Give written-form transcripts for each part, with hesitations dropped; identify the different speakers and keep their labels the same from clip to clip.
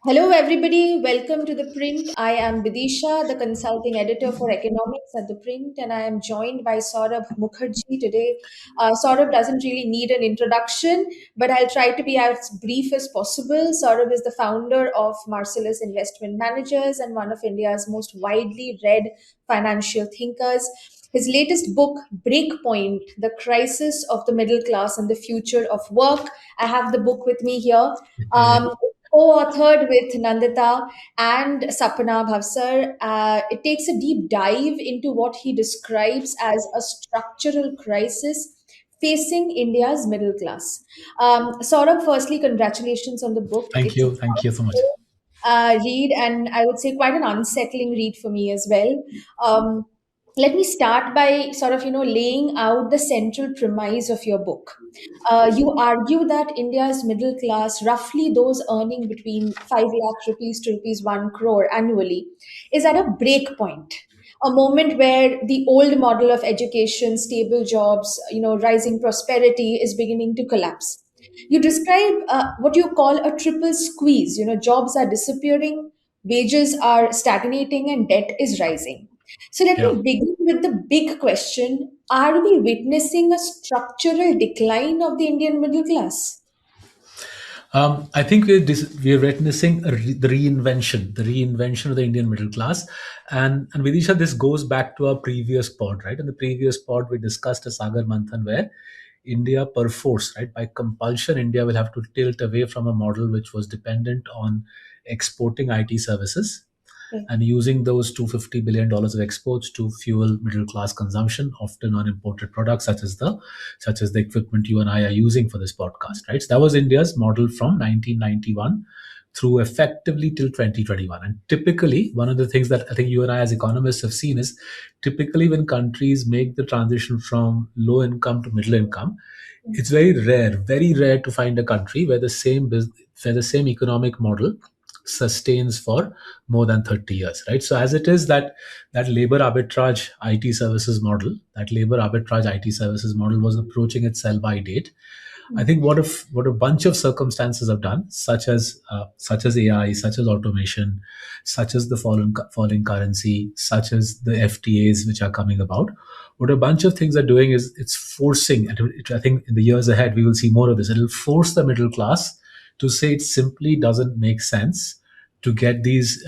Speaker 1: Hello, everybody. Welcome to The Print. I am Bidisha, the consulting editor for economics at The Print, and I am joined by Saurabh Mukherjea today. Saurabh doesn't really need an introduction, but I'll try to be as brief as possible. Saurabh is the founder of Marcellus Investment Managers and one of India's most widely read financial thinkers. His latest book, Breakpoint: The Crisis of the Middle Class and the Future of Work. I have the book with me here.
Speaker 2: Okay.
Speaker 1: Co-authored with Nandita and Sapna Bhavsar. It takes a deep dive into what he describes as a structural crisis facing India's middle class. Saurabh, firstly, congratulations on the book.
Speaker 2: Thank
Speaker 1: It's a
Speaker 2: you. Thank you so much.
Speaker 1: read, and I would say quite an unsettling read for me as well. Let me start by sort of laying out the central premise of your book. You argue that India's middle class, roughly those earning between 5 lakh rupees to rupees 1 crore annually, is at a break point, a moment where the old model of education, stable jobs, rising prosperity is beginning to collapse. You describe what you call a triple squeeze. Jobs are disappearing, wages are stagnating, and debt is rising. So let
Speaker 2: Yeah.
Speaker 1: me begin with the big question. Are we witnessing a structural decline of the Indian middle class?
Speaker 2: I think we're witnessing the reinvention of the Indian middle class, and Vidisha, this goes back to our previous pod, right? In the previous pod, we discussed a Sagar Manthan where India, per force, right, by compulsion, India will have to tilt away from a model which was dependent on exporting IT services
Speaker 1: Right.
Speaker 2: and using those $250 billion of exports to fuel middle class consumption, often on imported products such as the equipment you and I are using for this podcast. Right, so that was India's model from 1991 through effectively till 2021. And typically, one of the things that I think you and I as economists have seen is typically when countries make the transition from low income to middle income, it's very rare to find a country where the same economic model sustains for more than 30 years, right? So as it is that labor arbitrage IT services model was approaching its sell-by date. I think what a bunch of circumstances have done, such as AI, such as automation, such as the falling currency, such as the FTAs which are coming about. What a bunch of things are doing is it's forcing, and I think in the years ahead we will see more of this. It'll force the middle class to say it simply doesn't make sense to get these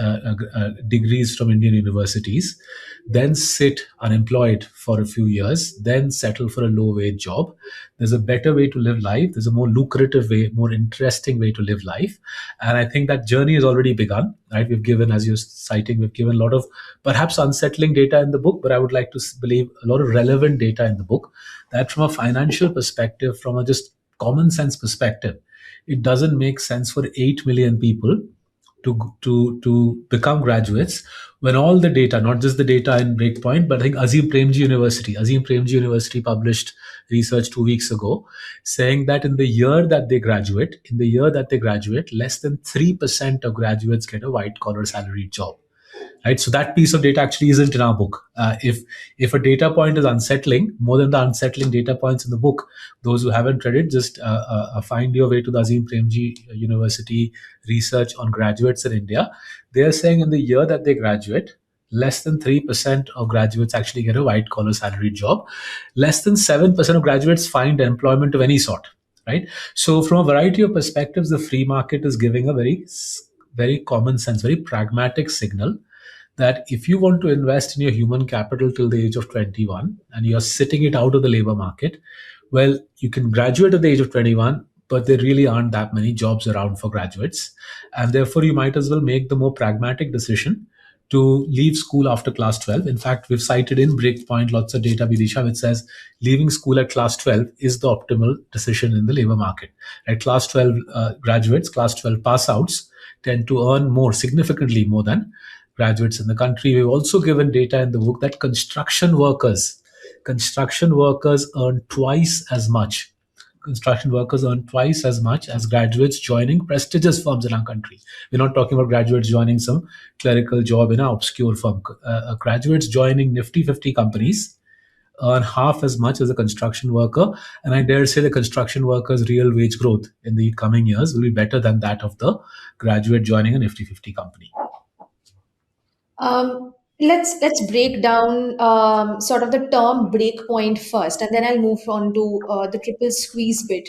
Speaker 2: degrees from Indian universities, then sit unemployed for a few years, then settle for a low wage job. There's a better way to live life. There's a more lucrative way, more interesting way to live life. And I think that journey has already begun, right? We've given, as you're citing, we've given a lot of perhaps unsettling data in the book, but I would like to believe a lot of relevant data in the book that from a financial perspective, from a just common sense perspective, it doesn't make sense for 8 million people to become graduates when all the data, not just the data in Breakpoint, but I think Azim Premji University published research 2 weeks ago saying that in the year that they graduate, less than 3% of graduates get a white collar salaried job, right? So that piece of data actually isn't in our book. If a data point is unsettling, more than the unsettling data points in the book, those who haven't read it, just find your way to the Azim Premji University research on graduates in India. They are saying in the year that they graduate, less than 3% of graduates actually get a white collar salaried job. Less than 7% of graduates find employment of any sort, right? So from a variety of perspectives, the free market is giving a very common sense, very pragmatic signal that if you want to invest in your human capital till the age of 21 and you're sitting it out of the labor market, well, you can graduate at the age of 21, but there really aren't that many jobs around for graduates. And therefore, you might as well make the more pragmatic decision to leave school after class 12. In fact, we've cited in Breakpoint lots of data, Vidisha, which says leaving school at class 12 is the optimal decision in the labor market. At class 12 graduates, class 12 pass outs tend to earn significantly more than graduates in the country. We've also given data in the book that construction workers earn twice as much. Construction workers earn twice as much as graduates joining prestigious firms in our country. We're not talking about graduates joining some clerical job in an obscure firm. Graduates joining Nifty 50 companies earn half as much as a construction worker. And I dare say the construction worker's real wage growth in the coming years will be better than that of the graduate joining a Nifty 50 company.
Speaker 1: Let's break down sort of the term breakpoint first, and then I'll move on to the triple squeeze bit.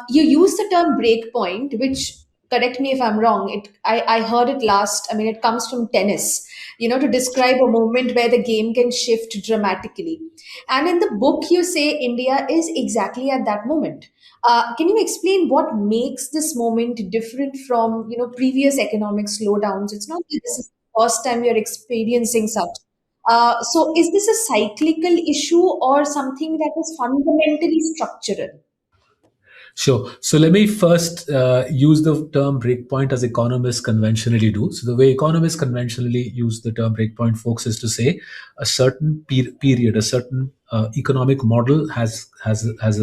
Speaker 1: You use the term breakpoint, which, correct me if I'm wrong. I heard it last. I mean, it comes from tennis. To describe a moment where the game can shift dramatically. And in the book, you say India is exactly at that moment. Can you explain what makes this moment different from previous economic slowdowns? It's not that this is first time you're experiencing such. So, is this a cyclical issue or something that is fundamentally structural?
Speaker 2: Sure. So let me first use the term breakpoint as economists conventionally do. So the way economists conventionally use the term breakpoint, folks, is to say a certain period, a certain economic model has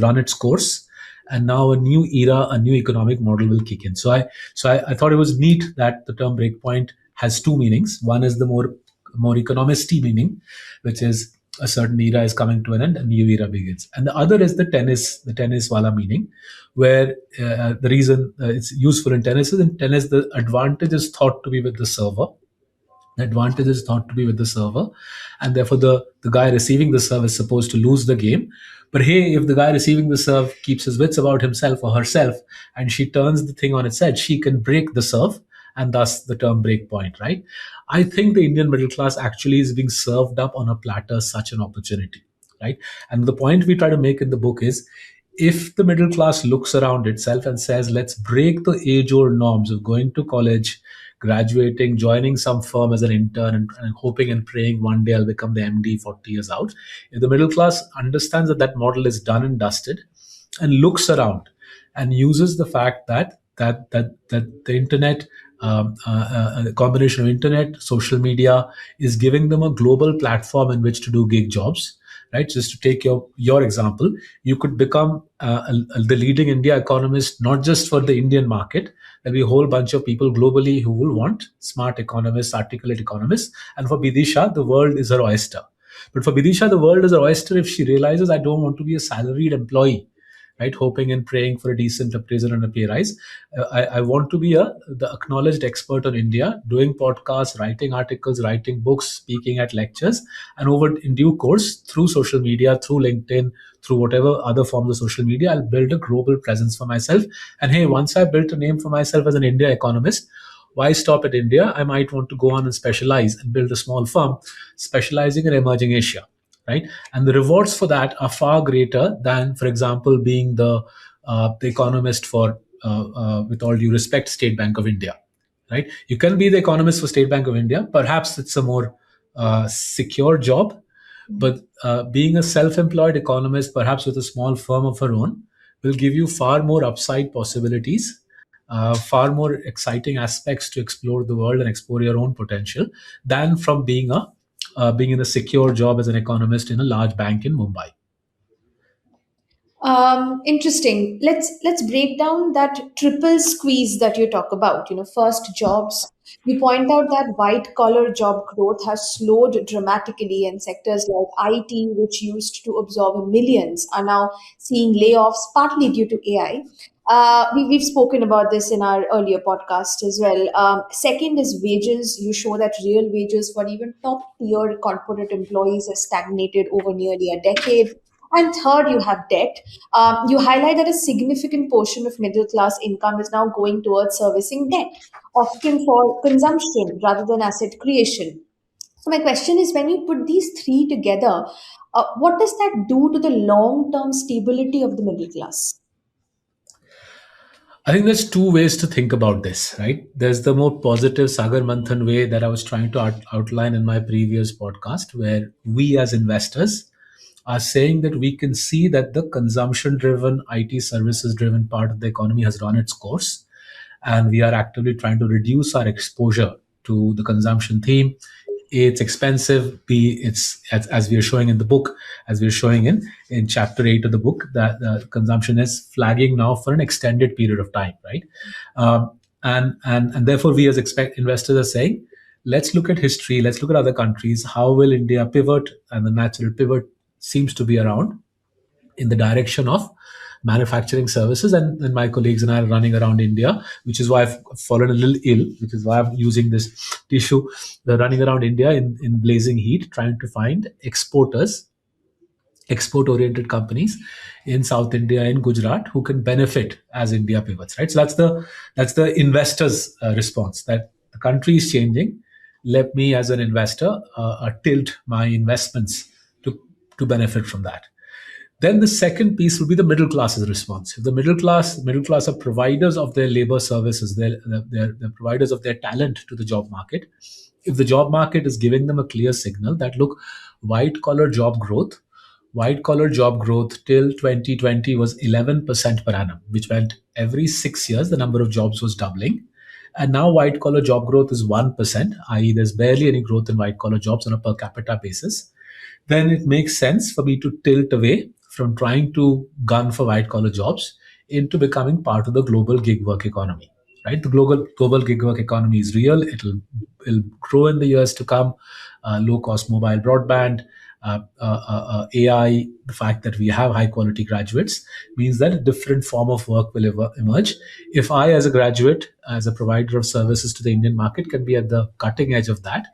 Speaker 2: run its course, and now a new era, a new economic model will kick in. So I thought it was neat that the term breakpoint has two meanings. One is the more economisty meaning, which is a certain era is coming to an end, a new era begins. And the other is the tennis wala meaning, where the reason it's useful in tennis is in tennis, the advantage is thought to be with the server. The advantage is thought to be with the server, and therefore the guy receiving the serve is supposed to lose the game. But hey, if the guy receiving the serve keeps his wits about himself or herself, and she turns the thing on its head, she can break the serve, and thus the term break point, right? I think the Indian middle class actually is being served up on a platter such an opportunity, right? And the point we try to make in the book is, if the middle class looks around itself and says, let's break the age old norms of going to college, graduating, joining some firm as an intern, and hoping and praying one day I'll become the MD 40 years out. If the middle class understands that that model is done and dusted, and looks around and uses the fact that the internet, a combination of internet, social media, is giving them a global platform in which to do gig jobs, right? Just to take your example, you could become the leading India economist, not just for the Indian market. There'll be a whole bunch of people globally who will want smart economists, articulate economists. And for Bidisha, the world is her oyster. But for Bidisha, the world is her oyster if she realizes, I don't want to be a salaried employee, right? Hoping and praying for a decent appraisal and a pay rise. I want to be the acknowledged expert on India, doing podcasts, writing articles, writing books, speaking at lectures, and over in due course, through social media, through LinkedIn, through whatever other forms of social media, I'll build a global presence for myself. And hey, once I've built a name for myself as an India economist, why stop at India? I might want to go on and specialize and build a small firm specializing in emerging Asia, right? And the rewards for that are far greater than, for example, being the economist for, with all due respect, State Bank of India, right? You can be the economist for State Bank of India. Perhaps it's a more secure job, but being a self-employed economist, perhaps with a small firm of her own, will give you far more upside possibilities, far more exciting aspects to explore the world and explore your own potential than from being in a secure job as an economist in a large bank in Mumbai.
Speaker 1: Interesting. Let's break down that triple squeeze that you talk about. First jobs. You point out that white collar job growth has slowed dramatically, and sectors like IT, which used to absorb millions, are now seeing layoffs, partly due to AI. We've spoken about this in our earlier podcast as well. Second is wages. You show that real wages for even top tier corporate employees has stagnated over nearly a decade. And third, you have debt. You highlight that a significant portion of middle class income is now going towards servicing debt, often for consumption rather than asset creation. So, my question is, when you put these three together, what does that do to the long term stability of the middle class?
Speaker 2: I think there's two ways to think about this, right? There's the more positive Sagar Manthan way that I was trying to outline in my previous podcast, where we as investors are saying that we can see that the consumption driven, IT services driven part of the economy has run its course. And we are actively trying to reduce our exposure to the consumption theme. A, it's expensive. B, it's as we are showing in the book, as we're showing in chapter 8 of the book, that consumption is flagging now for an extended period of time, right? And therefore, we as investors are saying, let's look at history, let's look at other countries. How will India pivot? And the natural pivot seems to be around in the direction of manufacturing services. And my colleagues and I are running around India, which is why I've fallen a little ill, which is why I'm using this tissue. We're running around India in blazing heat, trying to find exporters, export oriented companies in South India and Gujarat who can benefit as India pivots, right? So that's the investors response, that the country is changing. Let me as an investor tilt my investments to benefit from that. Then the second piece would be the middle class's response. If the middle class are providers of their labor services, they're providers of their talent to the job market. If the job market is giving them a clear signal that, look, white collar job growth, white collar job growth till 2020 was 11% per annum, which meant every 6 years the number of jobs was doubling. And now white collar job growth is 1%, i.e., there's barely any growth in white collar jobs on a per capita basis. Then it makes sense for me to tilt away from trying to gun for white collar jobs into becoming part of the global gig work economy. Right, the global gig work economy is real. It'll grow in the years to come. Low cost mobile broadband, AI, the fact that we have high quality graduates means that a different form of work will emerge. If I, as a graduate, as a provider of services to the Indian market, can be at the cutting edge of that,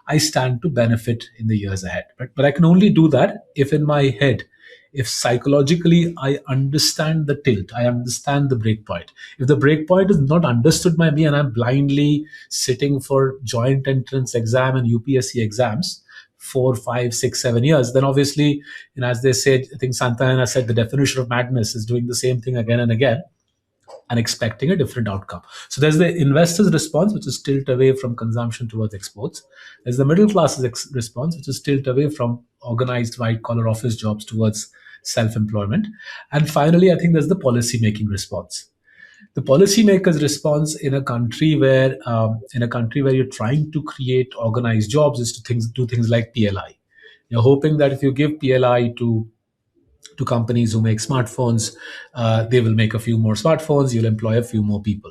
Speaker 2: I stand to benefit in the years ahead. But I can only do that if in my head, if psychologically I understand the tilt, I understand the breakpoint. If the breakpoint is not understood by me and I'm blindly sitting for joint entrance exam and UPSC exams, 4, 5, 6, 7 years, then obviously, as they said, I think Santayana said, the definition of madness is doing the same thing again and again and expecting a different outcome. So there's the investor's response, which is tilt away from consumption towards exports. There's the middle class's response, which is tilt away from organized white collar office jobs towards self-employment. And finally, I think there's the policy making response. The policymakers' response in a country where you're trying to create organized jobs is to do things like PLI. You're hoping that if you give PLI to companies who make smartphones, they will make a few more smartphones, you'll employ a few more people.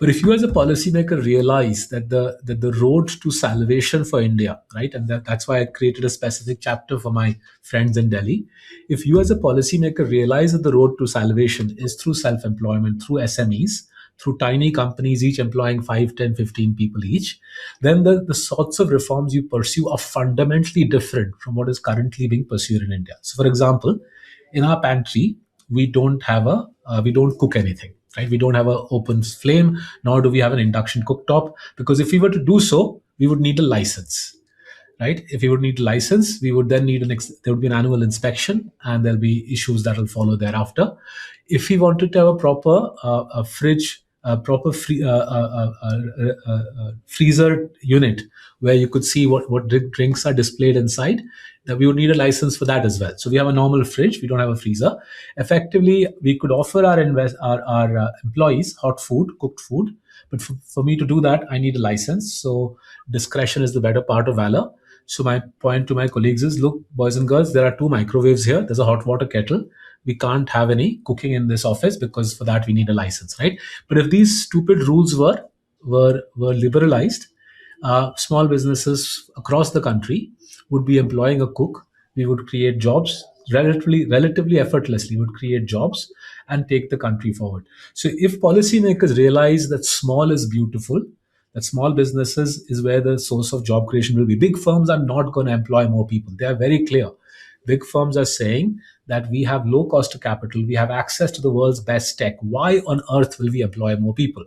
Speaker 2: But if you as a policymaker realize that the road to salvation for India, right, and that's why I created a specific chapter for my friends in Delhi. If you as a policymaker realize that the road to salvation is through self-employment, through SMEs, through tiny companies, each employing 5, 10, 15 people each, then the sorts of reforms you pursue are fundamentally different from what is currently being pursued in India. So, for example, in our pantry, we don't cook anything, right? We don't have an open flame, nor do we have an induction cooktop, because if we were to do so, we would need a license, right? If we would need a license, we would then need there would be an annual inspection, and there'll be issues that will follow thereafter. If we wanted to have a proper a fridge, a proper freezer unit where you could see what drinks are displayed inside, that we would need a license for that as well. So we have a normal fridge, we don't have a freezer. Effectively, we could offer our employees hot food, cooked food, but for me to do that, I need a license. So discretion is the better part of valor. So my point to my colleagues is, look, boys and girls, there are two microwaves here. There's a hot water kettle. We can't have any cooking in this office because for that we need a license, right? But if these stupid rules were liberalized, small businesses across the country would be employing a cook. We would create jobs relatively effortlessly. Would create jobs and take the country forward. So if policymakers realize that small is beautiful, that small businesses is where the source of job creation will be. Big firms are not going to employ more people. They are very clear. Big firms are saying that we have low cost of capital, we have access to the world's best tech. Why on earth will we employ more people?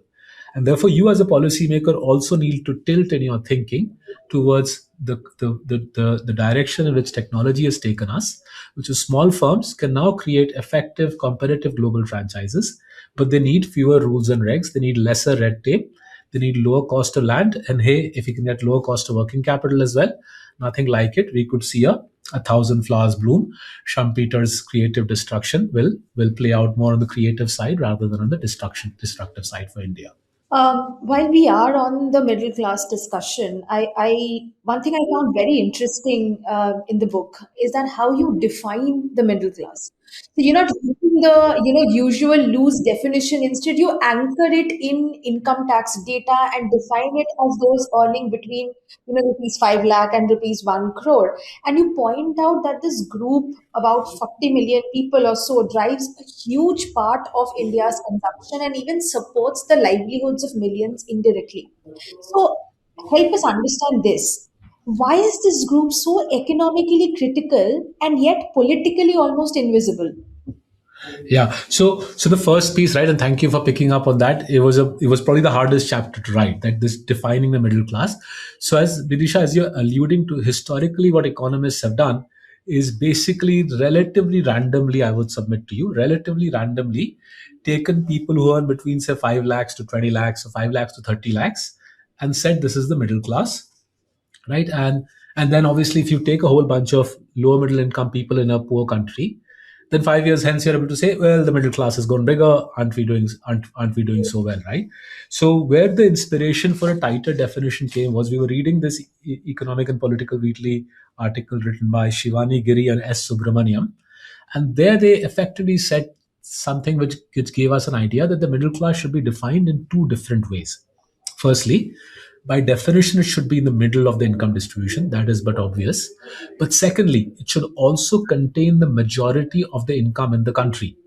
Speaker 2: And therefore, you as a policymaker also need to tilt in your thinking towards the direction in which technology has taken us, which is small firms can now create effective, competitive global franchises, but they need fewer rules and regs, they need lesser red tape, they need lower cost of land. And hey, if you can get lower cost of working capital as well, nothing like it. We could see a thousand flowers bloom. Schumpeter's creative destruction will play out more on the creative side rather than on the destructive side for India.
Speaker 1: While we are on the middle class discussion, I one thing I found very interesting in the book is that how you define the middle class. So you're not using the usual loose definition. Instead, you anchor it in income tax data and define it as those earning between rupees 5 lakh and rupees 1 crore. And you point out that this group, about 40 million people or so, drives a huge part of India's consumption and even supports the livelihoods of millions indirectly. So help us understand this. Why is this group so economically critical and yet politically almost invisible?
Speaker 2: Yeah. So the first piece, right, and thank you for picking up on that. It was probably the hardest chapter to write, that this defining the middle class. So as Vidisha, as you're alluding to, historically what economists have done is basically relatively randomly, I would submit to you, relatively randomly taken people who earn between say 5 lakhs to 20 lakhs or 5 lakhs to 30 lakhs and said this is the middle class, right? And then obviously if you take a whole bunch of lower middle income people in a poor country, then 5 years hence you're able to say, well, the middle class has gone bigger, aren't we doing so well, right? So where the inspiration for a tighter definition came was we were reading this economic and political weekly article written by Shivani Giri and S Subramaniam, and there they effectively said something which gave us an idea that the middle class should be defined in two different ways. Firstly, by definition, it should be in the middle of the income distribution. That is but obvious. But secondly, it should also contain the majority of the income in the country.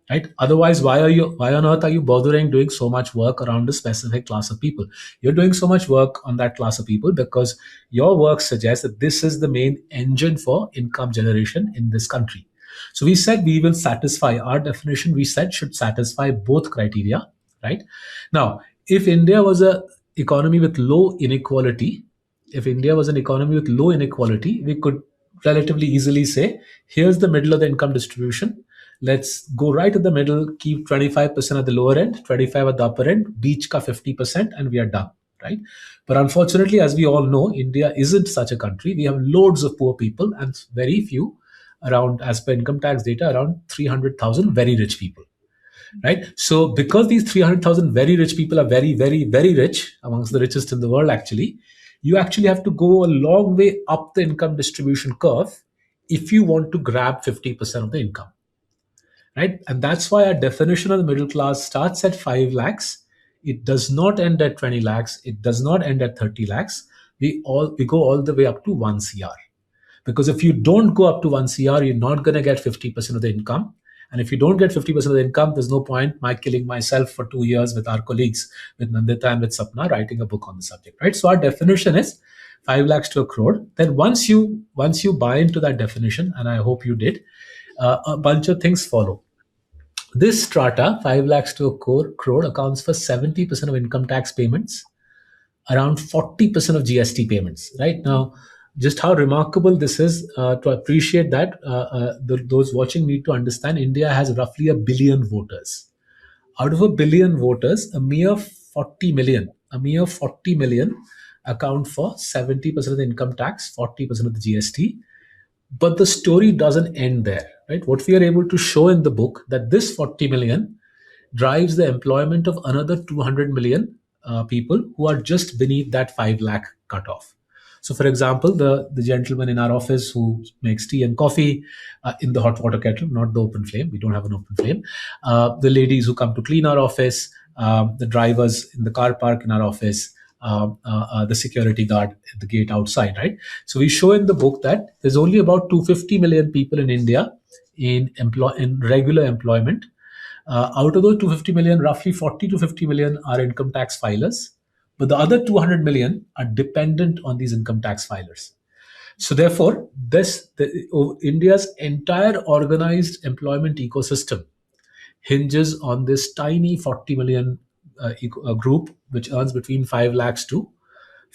Speaker 2: Right? Otherwise, why on earth are you bothering doing so much work around a specific class of people? You're doing so much work on that class of people because your work suggests that this is the main engine for income generation in this country. So we said we will satisfy our definition, we said should satisfy both criteria, right? Now, if India was a economy with low inequality, if India was an economy with low inequality, we could relatively easily say, here's the middle of the income distribution. Let's go right at the middle, keep 25% at the lower end, 25 at the upper end, beach ka 50%, and we are done, right? But unfortunately, as we all know, India isn't such a country. We have loads of poor people and very few, around, as per income tax data, around 300,000 very rich people, right? So because these 300,000 very rich people are very, very, very rich, amongst the richest in the world, actually, you actually have to go a long way up the income distribution curve if you want to grab 50% of the income, right? And that's why our definition of the middle class starts at 5 lakhs. It does not end at 20 lakhs. It does not end at 30 lakhs. We go all the way up to 1 CR. Because if you don't go up to 1 CR, you're not going to get 50% of the income. And if you don't get 50% of the income, there's no point my killing myself for 2 years with our colleagues, with Nandita and with Sapna, writing a book on the subject, right? So our definition is 5 lakhs to a crore. Then once you buy into that definition, and I hope you did, a bunch of things follow. This strata, 5 lakhs to a crore, accounts for 70% of income tax payments, around 40% of GST payments. Right now, just how remarkable this is, to appreciate that, those watching need to understand India has roughly a billion voters. Out of a billion voters, a mere 40 million account for 70% of the income tax, 40% of the GST. But the story doesn't end there, right? What we are able to show in the book, that this 40 million drives the employment of another 200 million people who are just beneath that 5 lakh cutoff. So, for example, the gentleman in our office who makes tea and coffee in the hot water kettle, not the open flame, we don't have an open flame, the ladies who come to clean our office, the drivers in the car park in our office, the security guard at the gate outside, right? So we show in the book that there's only about 250 million people in India in regular employment. Out of those 250 million, roughly 40 to 50 million are income tax filers, but the other 200 million are dependent on these income tax filers. So therefore, India's entire organized employment ecosystem hinges on this tiny 40 million group, which earns between 5 lakhs to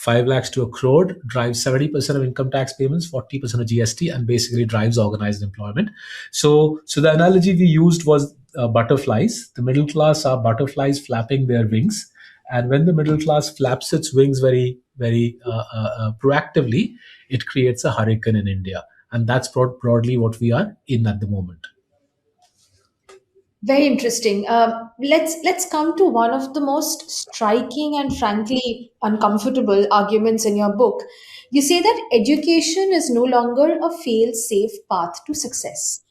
Speaker 2: a crore, drives 70% of income tax payments, 40% of GST, and basically drives organized employment. So the analogy we used was butterflies. The middle class are butterflies flapping their wings. And when the middle class flaps its wings very, very proactively, it creates a hurricane in India. And that's broadly what we are in at the moment.
Speaker 1: Very interesting. Let's come to one of the most striking and frankly uncomfortable arguments in your book. You say that education is no longer a fail-safe path to success.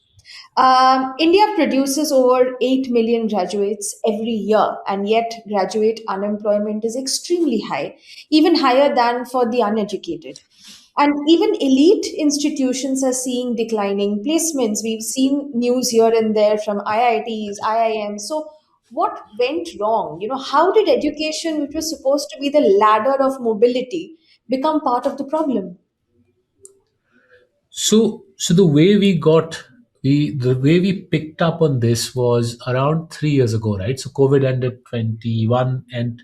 Speaker 1: India produces over 8 million graduates every year, and yet graduate unemployment is extremely high, even higher than for the uneducated. And even elite institutions are seeing declining placements. We've seen news here and there from IITs, IIMs. So, what went wrong? How did education, which was supposed to be the ladder of mobility, become part of the problem?
Speaker 2: So the way we picked up on this was around 3 years ago, right? So COVID ended 21, and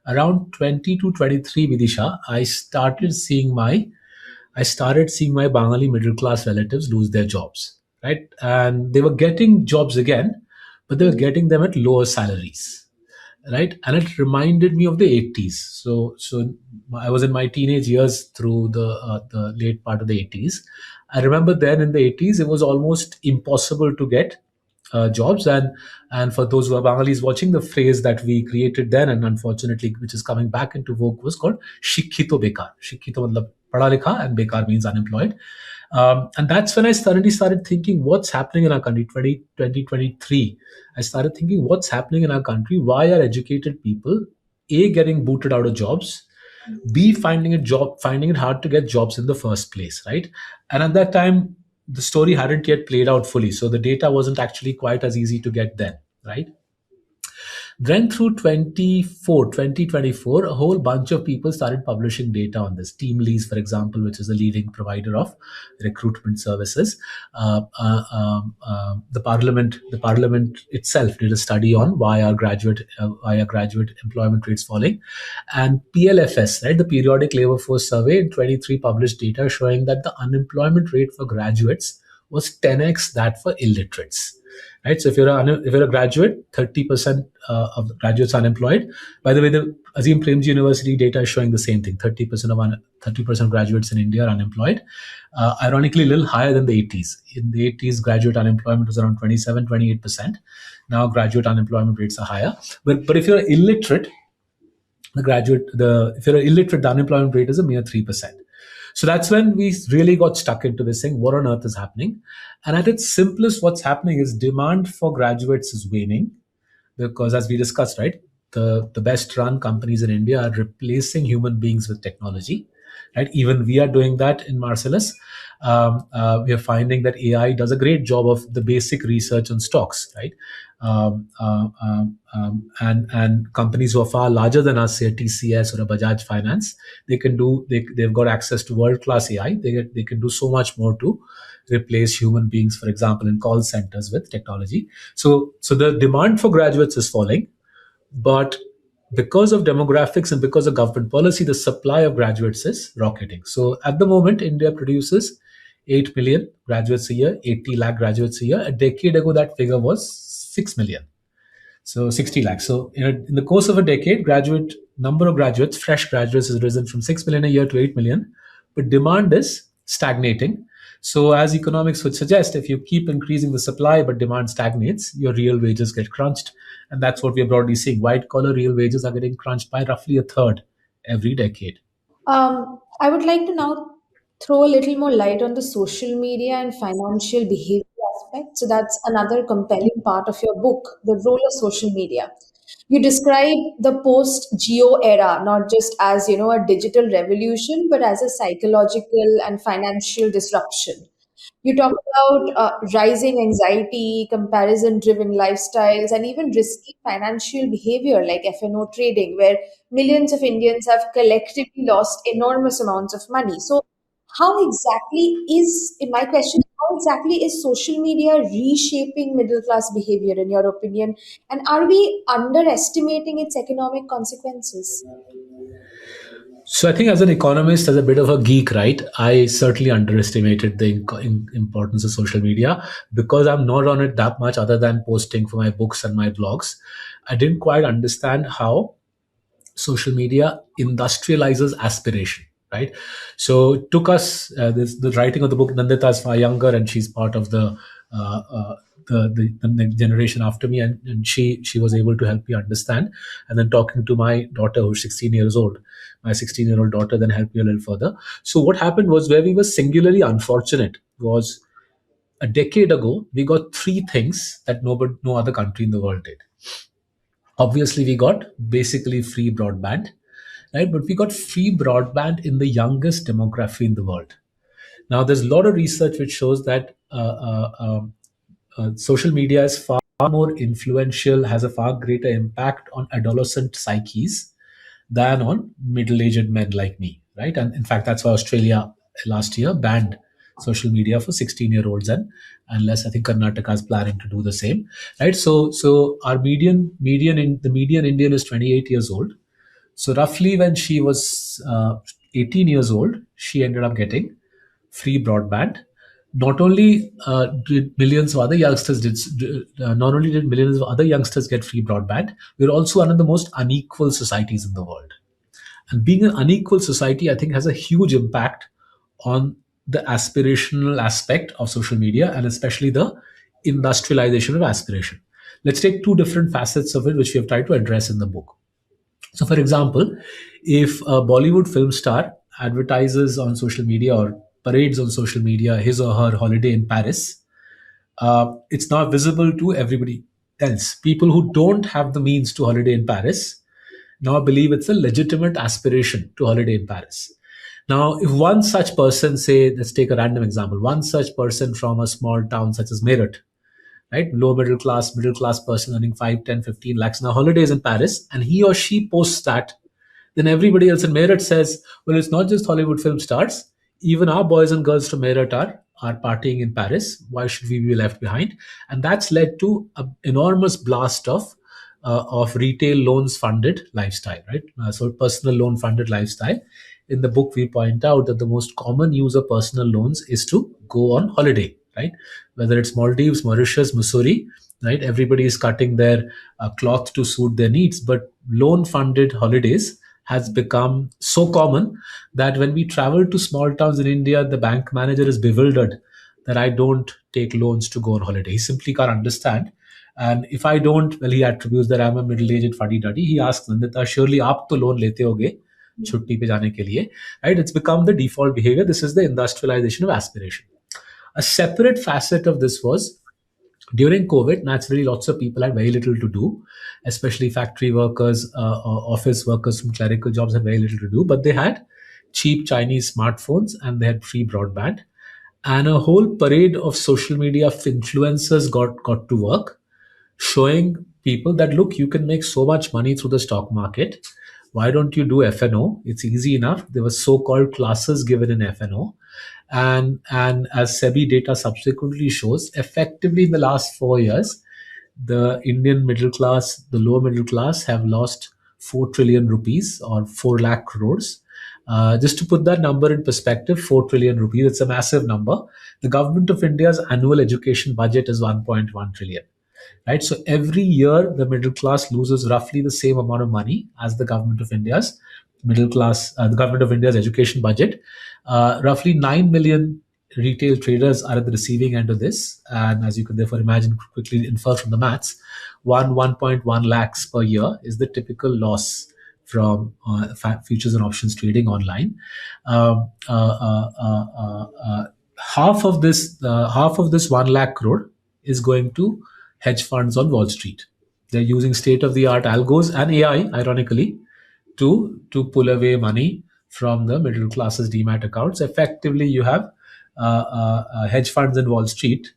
Speaker 2: around 20 to 23, Vidisha, I started seeing my Bengali middle class relatives lose their jobs, right? And they were getting jobs again, but they were getting them at lower salaries, right? And it reminded me of the 80s. So I was in my teenage years through the late part of the 80s. I remember then in the 80s it was almost impossible to get jobs. And for those who are Bengalis watching, the phrase that we created then, and unfortunately which is coming back into vogue, was called shikhito bekar. Shikhito matlab padha likha, and bekar means unemployed. And that's when I suddenly started thinking, what's happening in our country? 2023, I started thinking, what's happening in our country? Why are educated people, A, getting booted out of jobs, B, finding it hard to get jobs in the first place, right? And at that time, the story hadn't yet played out fully. So the data wasn't actually quite as easy to get then, right? Then through 2024, a whole bunch of people started publishing data on this. Teamlease, for example, which is a leading provider of recruitment services. The parliament itself did a study on why are graduate employment rates falling. And PLFS, right, the Periodic Labor Force Survey in 23 published data showing that the unemployment rate for graduates was 10x that for illiterates, right? So if you're a graduate, 30% of the graduates are unemployed. By the way, the Azim Premji University data is showing the same thing. 30% of graduates in India are unemployed. Ironically, a little higher than the 80s. In the 80s, graduate unemployment was around 27-28%. Now graduate unemployment rates are higher. But if you're illiterate, if you're illiterate, the unemployment rate is a mere 3%. So that's when we really got stuck into this thing. What on earth is happening? And at its simplest, what's happening is demand for graduates is waning, because, as we discussed, right, the best run companies in India are replacing human beings with technology, right? Even we are doing that in Marcellus. We are finding that AI does a great job of the basic research on stocks, right? And companies who are far larger than us, say a TCS or a Bajaj Finance, they've got access to world class AI. They can do so much more to replace human beings, for example, in call centers with technology. So the demand for graduates is falling, but because of demographics and because of government policy, the supply of graduates is rocketing. So at the moment, India produces 8 million graduates a year, 80 lakh graduates a year. A decade ago, that figure was 6 million. So 60 lakhs. So in the course of a decade, number of graduates, fresh graduates, has risen from 6 million a year to 8 million, but demand is stagnating. So as economics would suggest, if you keep increasing the supply but demand stagnates, your real wages get crunched. And that's what we're broadly seeing. White collar real wages are getting crunched by roughly a third every decade.
Speaker 1: I would like to now throw a little more light on the social media and financial behavior aspect. So that's another compelling part of your book, the role of social media. You describe the post-geo era not just as a digital revolution, but as a psychological and financial disruption. You talk about rising anxiety, comparison driven lifestyles, and even risky financial behavior like FNO trading, where millions of Indians have collectively lost enormous amounts of money. So, in my question, how exactly is social media reshaping middle class behavior, in your opinion? And are we underestimating its economic consequences?
Speaker 2: So I think, as an economist, as a bit of a geek, right, I certainly underestimated the importance of social media because I'm not on it that much other than posting for my books and my blogs. I didn't quite understand how social media industrializes aspiration, right? So it took us the writing of the book. Nandita is far younger, and she's part of the the next generation after me, and she was able to help me understand. And then talking to my daughter, who's 16 years old, my 16-year-old daughter, then helped me a little further. So what happened was, where we were singularly unfortunate was, a decade ago we got three things that no other country in the world did. Obviously, we got basically free broadband, right? But we got free broadband in the youngest demography in the world. Now, there's a lot of research which shows that social media is far more influential, has a far greater impact on adolescent psyches than on middle-aged men like me, right? And in fact, that's why Australia last year banned social media for 16-year-olds, and unless I think Karnataka is planning to do the same, right? So our the median Indian is 28 years old. So roughly when she was 18 years old, she ended up getting free broadband. Not only did millions of other youngsters not only did millions of other youngsters get free broadband, we're also one of the most unequal societies in the world. And being an unequal society, I think, has a huge impact on the aspirational aspect of social media, and especially the industrialization of aspiration. Let's take two different facets of it, which we have tried to address in the book. So, for example, if a Bollywood film star advertises on social media or parades on social media his or her holiday in Paris, it's now visible to everybody else. People who don't have the means to holiday in Paris now believe it's a legitimate aspiration to holiday in Paris. Now, if one such person, say, let's take a random example, one such person from a small town such as Meerut, right, low middle class person earning 5, 10, 15 lakhs now holidays in Paris, and he or she posts that, then everybody else in Meerut says, well, it's not just Hollywood film stars. Even our boys and girls from Meerut are partying in Paris. Why should we be left behind? And that's led to an enormous blast of retail loans funded lifestyle, right? So personal loan funded lifestyle. In the book, we point out that the most common use of personal loans is to go on holiday, right? Whether it's Maldives, Mauritius, Missouri, right? Everybody is cutting their cloth to suit their needs, but loan funded holidays has become so common that when we travel to small towns in India, the bank manager is bewildered that I don't take loans to go on holiday. He simply can't understand. And if I don't, well, he attributes that I'm a middle-aged fuddy-duddy. He asks Nandita, surely आप तो loan लेते होगे छुट्टी पे जाने के लिए, right? It's become the default behavior. This is the industrialization of aspiration. A separate facet of this was, during COVID, naturally, lots of people had very little to do, especially factory workers, office workers from clerical jobs had very little to do, but they had cheap Chinese smartphones and they had free broadband. And a whole parade of social media influencers got to work, showing people that, look, you can make so much money through the stock market. Why don't you do FNO? It's easy enough. There were so-called classes given in FNO. And as SEBI data subsequently shows, effectively in the last 4 years, the Indian middle class, the lower middle class, have lost 4 trillion rupees or 4 lakh crores. Just to put that number in perspective, 4 trillion rupees, it's a massive number. The government of India's annual education budget is 1.1 trillion. Right, so every year the middle class loses roughly the same amount of money as the government of India's the government of India's education budget. Roughly 9 million retail traders are at the receiving end of this, and as you can therefore imagine, quickly infer from the maths, 1.1 lakhs per year is the typical loss from futures and options trading online. Um, uh, uh, uh, uh, uh, half of this 1 lakh crore is going to hedge funds on Wall Street. They're using state of the art algos and AI, ironically, to pull away money from the middle class's demat accounts. Effectively, you have hedge funds in Wall Street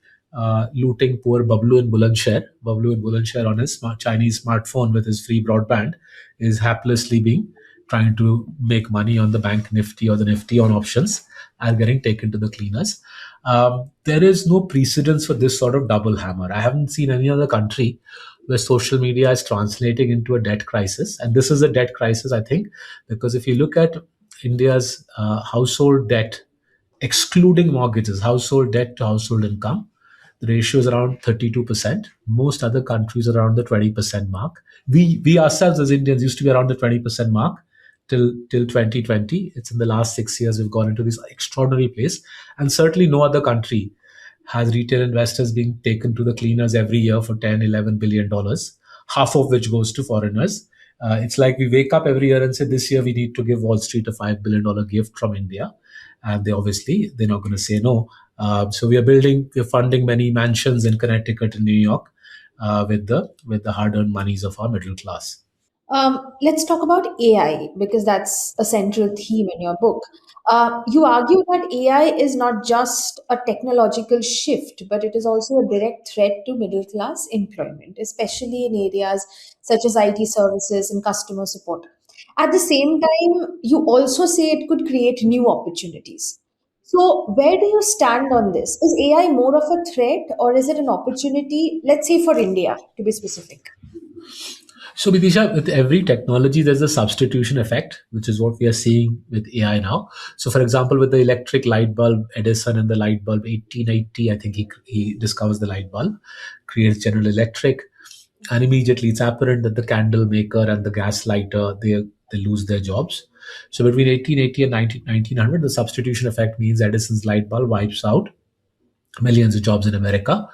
Speaker 2: looting poor Bablu in Bulandshahr. Bablu in Bulandshahr on his Chinese smartphone with his free broadband is haplessly trying to make money on the bank Nifty or the Nifty on options, are getting taken to the cleaners. There is no precedence for this sort of double hammer. I haven't seen any other country where social media is translating into a debt crisis. And this is a debt crisis, I think, because if you look at India's household debt, excluding mortgages, household debt to household income, the ratio is around 32%. Most other countries are around the 20% mark. We ourselves as Indians used to be around the 20% mark till 2020. It's in the last 6 years we've gone into this extraordinary place, and certainly no other country has retail investors being taken to the cleaners every year for 10, 11 billion dollars, half of which goes to foreigners. It's like we wake up every year and say, this year we need to give Wall Street a $5 billion gift from India. And they're not going to say no. So we're funding many mansions in Connecticut and New York with the hard-earned monies of our middle class.
Speaker 1: Let's talk about AI because that's a central theme in your book. You argue that AI is not just a technological shift, but it is also a direct threat to middle class employment, especially in areas such as IT services and customer support. At the same time, you also say it could create new opportunities. So, where do you stand on this? Is AI more of a threat or is it an opportunity, let's say for India, to be specific?
Speaker 2: So, Bidisha, with every technology, there's a substitution effect, which is what we are seeing with AI now. So, for example, with the electric light bulb, Edison and the light bulb 1880, I think he discovers the light bulb, creates General Electric, and immediately it's apparent that the candle maker and the gas lighter, they lose their jobs. So, between 1880 and 1900, the substitution effect means Edison's light bulb wipes out millions of jobs in America.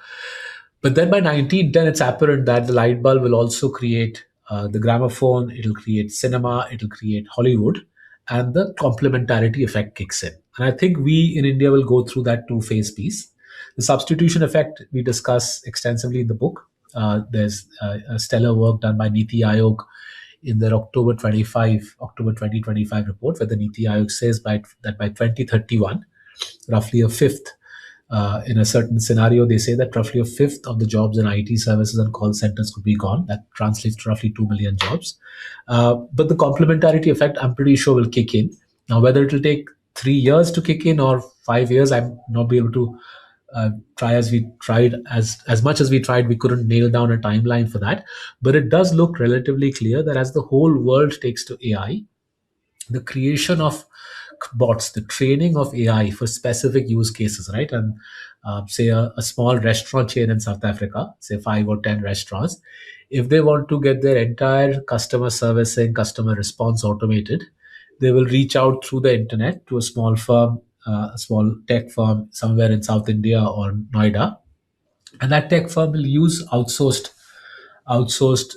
Speaker 2: But then by 1910, it's apparent that the light bulb will also create the gramophone, it'll create cinema, it'll create Hollywood, and the complementarity effect kicks in. And I think we in India will go through that two-phase piece. The substitution effect we discuss extensively in the book. There's a stellar work done by Niti Aayog in their October 2025 report, where the Niti Aayog says that by 2031, roughly a fifth in a certain scenario, they say that roughly a fifth of the jobs in IT services and call centers could be gone. That translates to roughly 2 million jobs. But the complementarity effect, I'm pretty sure, will kick in. Now, whether it will take 3 years to kick in or 5 years, I'm not be able to try as we tried as much as we tried, we couldn't nail down a timeline for that. But it does look relatively clear that as the whole world takes to AI, the creation of bots, the training of AI for specific use cases, right? And say a small restaurant chain in South Africa, say 5 or 10 restaurants, if they want to get their entire customer servicing, customer response automated, they will reach out through the internet to a small firm, a small tech firm somewhere in South India or Noida, and that tech firm will use outsourced outsourced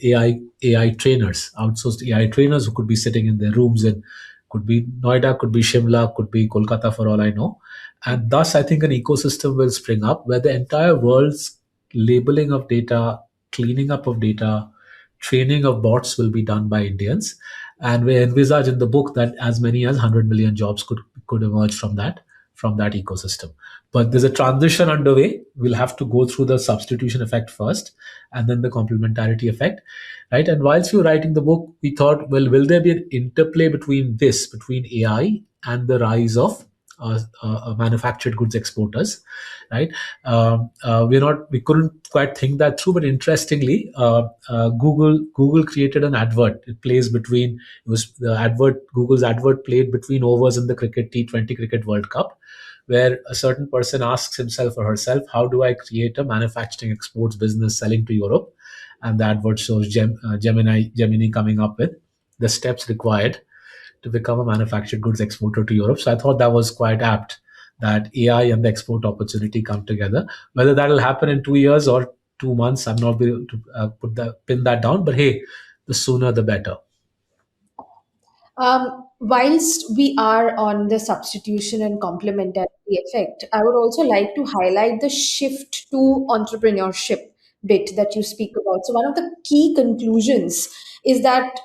Speaker 2: AI trainers who could be sitting in their rooms in could be Noida, could be Shimla, could be Kolkata for all I know. And thus, I think an ecosystem will spring up where the entire world's labeling of data, cleaning up of data, training of bots will be done by Indians. And we envisage in the book that as many as 100 million jobs could emerge from that ecosystem. But there's a transition underway. We'll have to go through the substitution effect first and then the complementarity effect, right? And whilst we were writing the book, we thought, well, will there be an interplay between AI and the rise of manufactured goods exporters, right? We couldn't quite think that through, but interestingly, Google created an advert. Google's advert played between overs in the T20 cricket World Cup, where a certain person asks himself or herself, how do I create a manufacturing exports business selling to Europe? And the advert shows Gemini coming up with the steps required to become a manufactured goods exporter to Europe. So I thought that was quite apt that AI and the export opportunity come together. Whether that will happen in 2 years or 2 months, I'm not able to pin that down. But hey, the sooner the better.
Speaker 1: Whilst we are on the substitution and complementarity effect, I would also like to highlight the shift to entrepreneurship bit that you speak about. So, one of the key conclusions is that,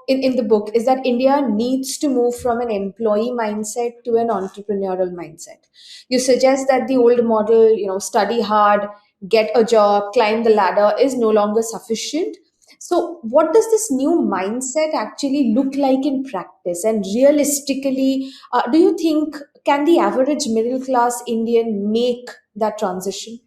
Speaker 1: in the book, is that India needs to move from an employee mindset to an entrepreneurial mindset. You suggest that the old model, study hard, get a job, climb the ladder, is no longer sufficient. So, what does this new mindset actually look like in practice? And realistically, do you think can the average middle class Indian make that transition?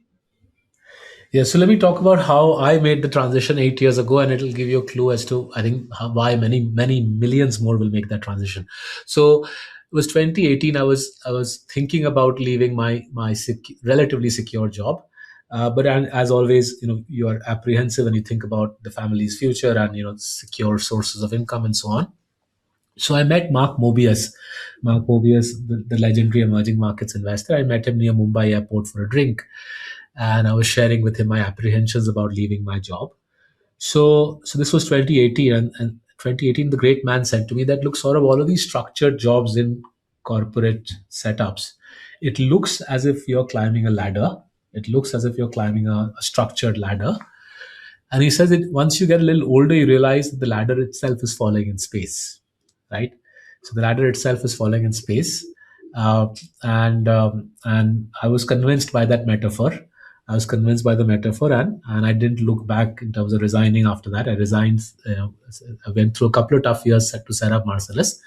Speaker 2: Yeah, so let me talk about how I made the transition 8 years ago, and it'll give you a clue as to I think why many millions more will make that transition. So it was 2018. I was thinking about leaving my relatively secure job, but as always, you are apprehensive and you think about the family's future and secure sources of income and so on. So I met Mark Mobius, the legendary emerging markets investor. I met him near Mumbai airport for a drink, and I was sharing with him my apprehensions about leaving my job. So this was 2018, and 2018, the great man said to me that, look, sort of all of these structured jobs in corporate setups, it looks as if you're climbing a ladder. It looks as if you're climbing a structured ladder. And he says that once you get a little older, you realize that the ladder itself is falling in space, right? So the ladder itself is falling in space, uh, and I was convinced by that metaphor. I was convinced by the metaphor, and I didn't look back in terms of resigning after that. I resigned. I went through a couple of tough years to set up Marcellus,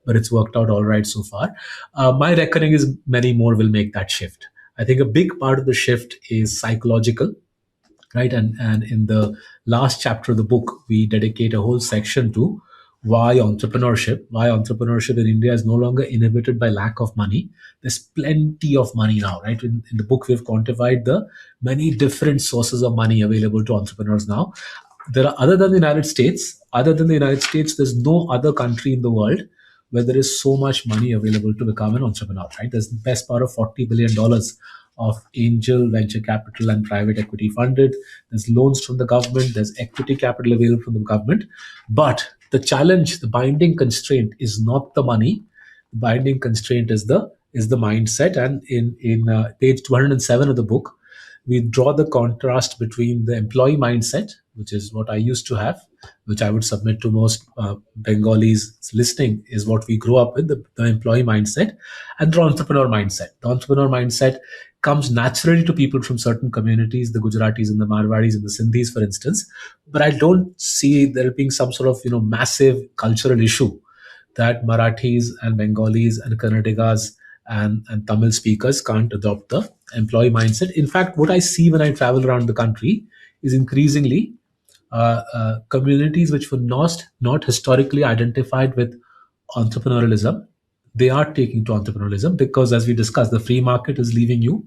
Speaker 2: but it's worked out all right so far. My reckoning is many more will make that shift. I think a big part of the shift is psychological, right? And in the last chapter of the book, we dedicate a whole section to why entrepreneurship in India is no longer inhibited by lack of money. There's plenty of money now, right? In the book, we've quantified the many different sources of money available to entrepreneurs now. There are, other than the United States, there's no other country in the world where there is so much money available to become an entrepreneur, right? There's the best part of $40 billion of angel venture capital and private equity funded. There's loans from the government. There's equity capital available from the government. But the challenge, the binding constraint, is not the money. The binding constraint is the mindset. And in page 207 of the book, we draw the contrast between the employee mindset, which is what I used to have, which I would submit to most Bengalis listening, is what we grew up with, the employee mindset, and the entrepreneur mindset. The entrepreneur mindset comes naturally to people from certain communities, the Gujaratis and the Marwadis and the Sindhis, for instance. But I don't see there being some sort of massive cultural issue that Marathis and Bengalis and Kannadigas and Tamil speakers can't adopt the employee mindset. In fact, what I see when I travel around the country is increasingly communities which were not historically identified with entrepreneurialism, they are taking to entrepreneurialism because, as we discussed, the free market is leaving you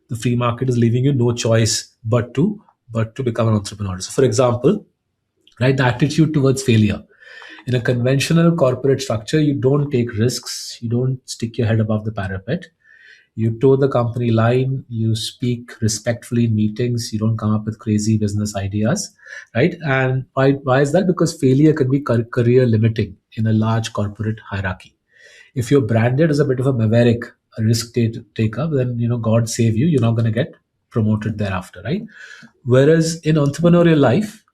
Speaker 2: no choice but to become an entrepreneur. So, for example, right, the attitude towards failure. In a conventional corporate structure, you don't take risks, you don't stick your head above the parapet. You toe the company line, you speak respectfully in meetings, you don't come up with crazy business ideas, right? And why is that? Because failure can be career limiting in a large corporate hierarchy. If you're branded as a bit of a maverick, a taker, then God save you, you're not going to get promoted thereafter, right? Whereas in entrepreneurial life,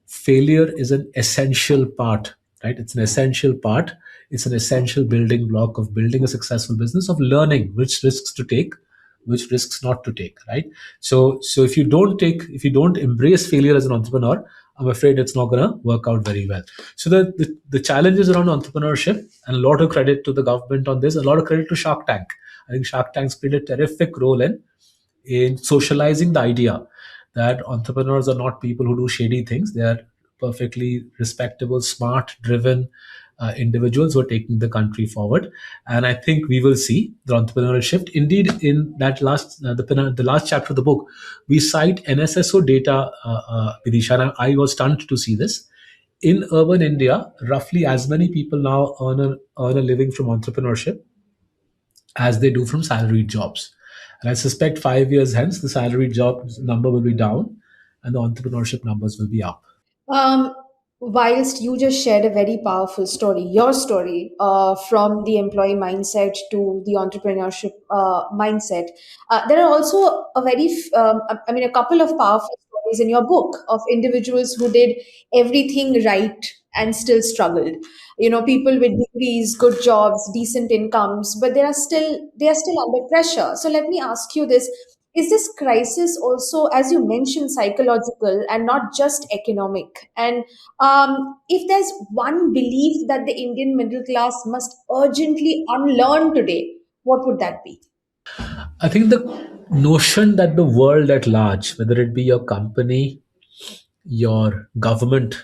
Speaker 2: failure is an essential part, right? It's an essential part. It's an essential building block of building a successful business, of learning which risks to take, which risks not to take, right? So if you don't embrace failure as an entrepreneur, I'm afraid it's not going to work out very well. So the challenges around entrepreneurship, and a lot of credit to the government on this, a lot of credit to Shark Tank. I think Shark Tank's played a terrific role in socializing the idea that entrepreneurs are not people who do shady things. They are perfectly respectable, smart, driven individuals who are taking the country forward. And I think we will see the entrepreneurial shift. Indeed, in that the last chapter of the book, we cite NSSO data, Bidisha, and I was stunned to see this. In urban India, roughly as many people now earn a living from entrepreneurship as they do from salaried jobs. And I suspect 5 years hence, the salaried job number will be down and the entrepreneurship numbers will be up.
Speaker 1: Um, whilst you just shared a very powerful story, your story, from the employee mindset to the entrepreneurship mindset, there are also a couple of powerful stories in your book of individuals who did everything right and still struggled. People with degrees, good jobs, decent incomes, but they are still under pressure. So let me ask you this: is this crisis also, as you mentioned, psychological and not just economic? And if there's one belief that the Indian middle class must urgently unlearn today, what would that be?
Speaker 2: I think the notion that the world at large, whether it be your company, your government,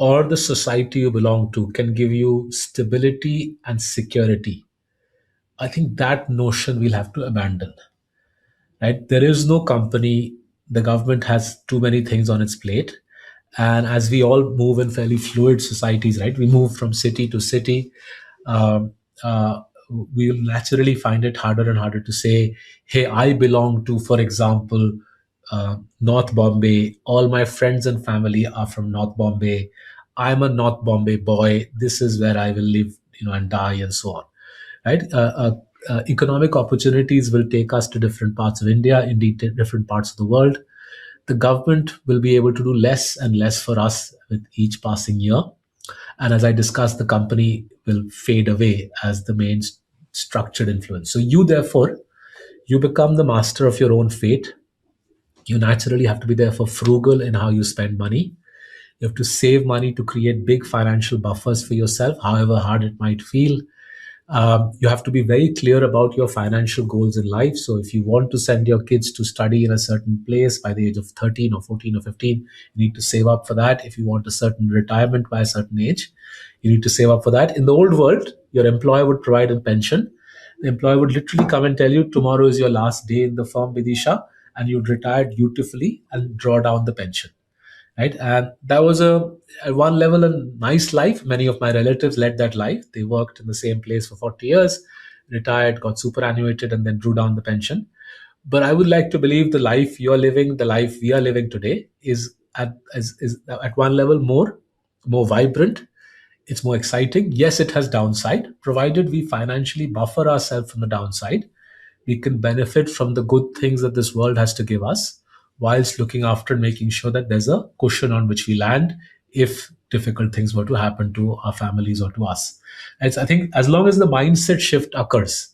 Speaker 2: or the society you belong to, can give you stability and security, I think that notion we'll have to abandon. Right? There is no company. The government has too many things on its plate, And as we all move in fairly fluid societies, right, we move from city to city. Um, uh, we'll naturally find it harder and harder to say, hey, I belong to, for example, North Bombay. All my friends and family are from North Bombay. I'm a North Bombay boy. This is where I will live, and die, and so on. Right? Economic opportunities will take us to different parts of India, indeed different parts of the world. The government will be able to do less and less for us with each passing year. And as I discussed, the company will fade away as the main structured influence. So you, therefore, you become the master of your own fate. You naturally have to be therefore frugal in how you spend money. You have to save money to create big financial buffers for yourself, however hard it might feel. You have to be very clear about your financial goals in life. So, if you want to send your kids to study in a certain place by the age of 13 or 14 or 15, you need to save up for that. If you want a certain retirement by a certain age, you need to save up for that. In the old world, your employer would provide a pension. The employer would literally come and tell you, tomorrow is your last day in the firm, Bidisha, and you'd retire dutifully and draw down the pension, right? And that was at one level a nice life. Many of my relatives led that life. They worked in the same place for 40 years, retired, got superannuated, and then drew down the pension. But I would like to believe the life you're living, the life we are living today, is at one level more vibrant. It's more exciting. Yes, it has downside, provided we financially buffer ourselves from the downside. We can benefit from the good things that this world has to give us, whilst looking after and making sure that there's a cushion on which we land if difficult things were to happen to our families or to us. I think as long as the mindset shift occurs,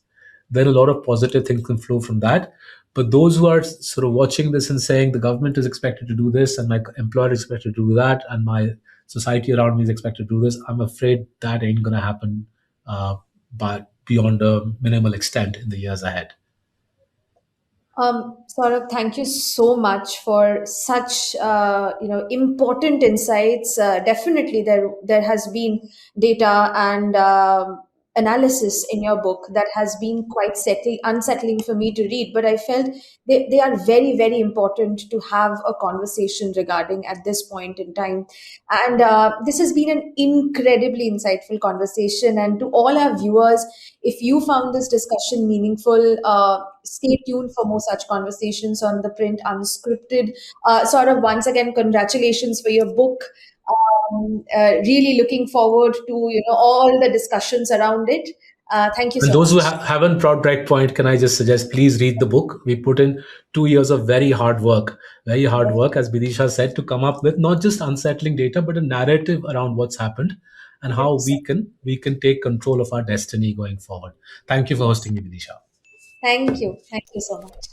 Speaker 2: then a lot of positive things can flow from that. But those who are sort of watching this and saying the government is expected to do this and my employer is expected to do that and my society around me is expected to do this, I'm afraid that ain't going to happen, but beyond a minimal extent in the years ahead.
Speaker 1: Saurabh, thank you so much for such important insights. Definitely, there has been data and analysis in your book that has been quite unsettling for me to read. But I felt they are very very important to have a conversation regarding at this point in time. And this has been an incredibly insightful conversation. And to all our viewers, if you found this discussion meaningful, stay tuned for more such conversations on the print unscripted. Sort of once again, congratulations for your book. Really looking forward to all the discussions around it. Thank you
Speaker 2: And
Speaker 1: so
Speaker 2: those who
Speaker 1: much.
Speaker 2: haven't brought Breakpoint, can I just suggest, please read the book. We put in 2 years of very hard
Speaker 1: Yes,
Speaker 2: work, as Bidisha said, to come up with not just unsettling data, but a narrative around what's happened and how
Speaker 1: 100%.
Speaker 2: we can take control of our destiny going forward. Thank you for
Speaker 1: Yes.
Speaker 2: hosting me, Bidisha.
Speaker 1: Thank you. Thank you so much.